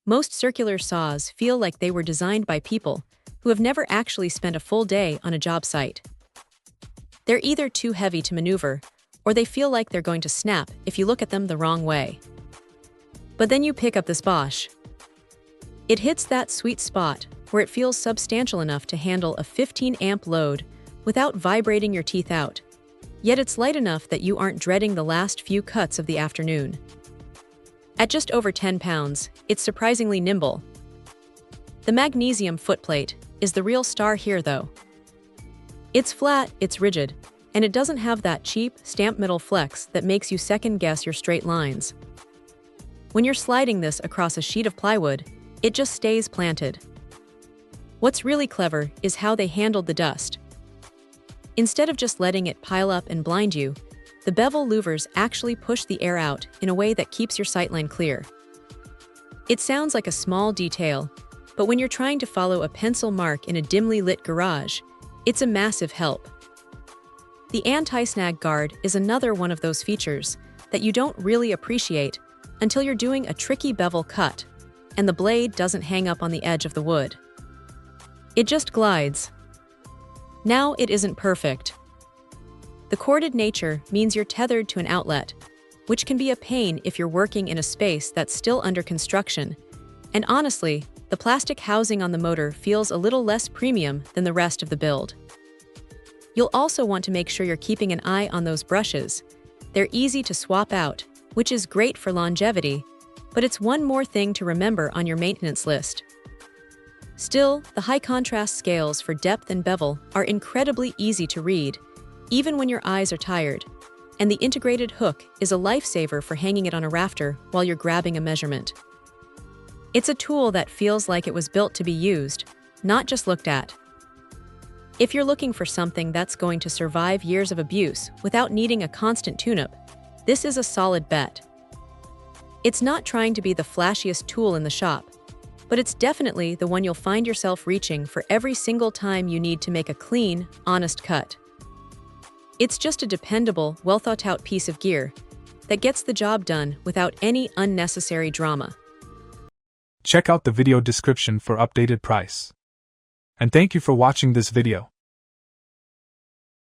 Most circular saws feel like they were designed by people who have never actually spent a full day on a job site. They're either too heavy to maneuver, or they feel like they're going to snap if you look at them the wrong way. But then you pick up this Bosch. It hits that sweet spot where it feels substantial enough to handle a 15-amp load without vibrating your teeth out. Yet it's light enough that you aren't dreading the last few cuts of the afternoon. At just over 10 pounds, it's surprisingly nimble. The magnesium footplate is the real star here, though. It's flat, it's rigid, and it doesn't have that cheap, stamped metal flex that makes you second-guess your straight lines. When you're sliding this across a sheet of plywood, it just stays planted. What's really clever is how they handled the dust. Instead of just letting it pile up and blind you, the bevel louvers actually push the air out in a way that keeps your sightline clear. It sounds like a small detail, but when you're trying to follow a pencil mark in a dimly lit garage, it's a massive help. The anti-snag guard is another one of those features that you don't really appreciate until you're doing a tricky bevel cut, and the blade doesn't hang up on the edge of the wood. It just glides. Now it isn't perfect. The corded nature means you're tethered to an outlet, which can be a pain if you're working in a space that's still under construction, and honestly, the plastic housing on the motor feels a little less premium than the rest of the build. You'll also want to make sure you're keeping an eye on those brushes. They're easy to swap out, which is great for longevity, but it's one more thing to remember on your maintenance list. Still, the high-contrast scales for depth and bevel are incredibly easy to read, even when your eyes are tired, and the integrated hook is a lifesaver for hanging it on a rafter while you're grabbing a measurement. It's a tool that feels like it was built to be used, not just looked at. If you're looking for something that's going to survive years of abuse without needing a constant tune-up, this is a solid bet. It's not trying to be the flashiest tool in the shop, but it's definitely the one you'll find yourself reaching for every single time you need to make a clean, honest cut. It's just a dependable, well-thought-out piece of gear that gets the job done without any unnecessary drama. Check out the video description for updated price. And thank you for watching this video.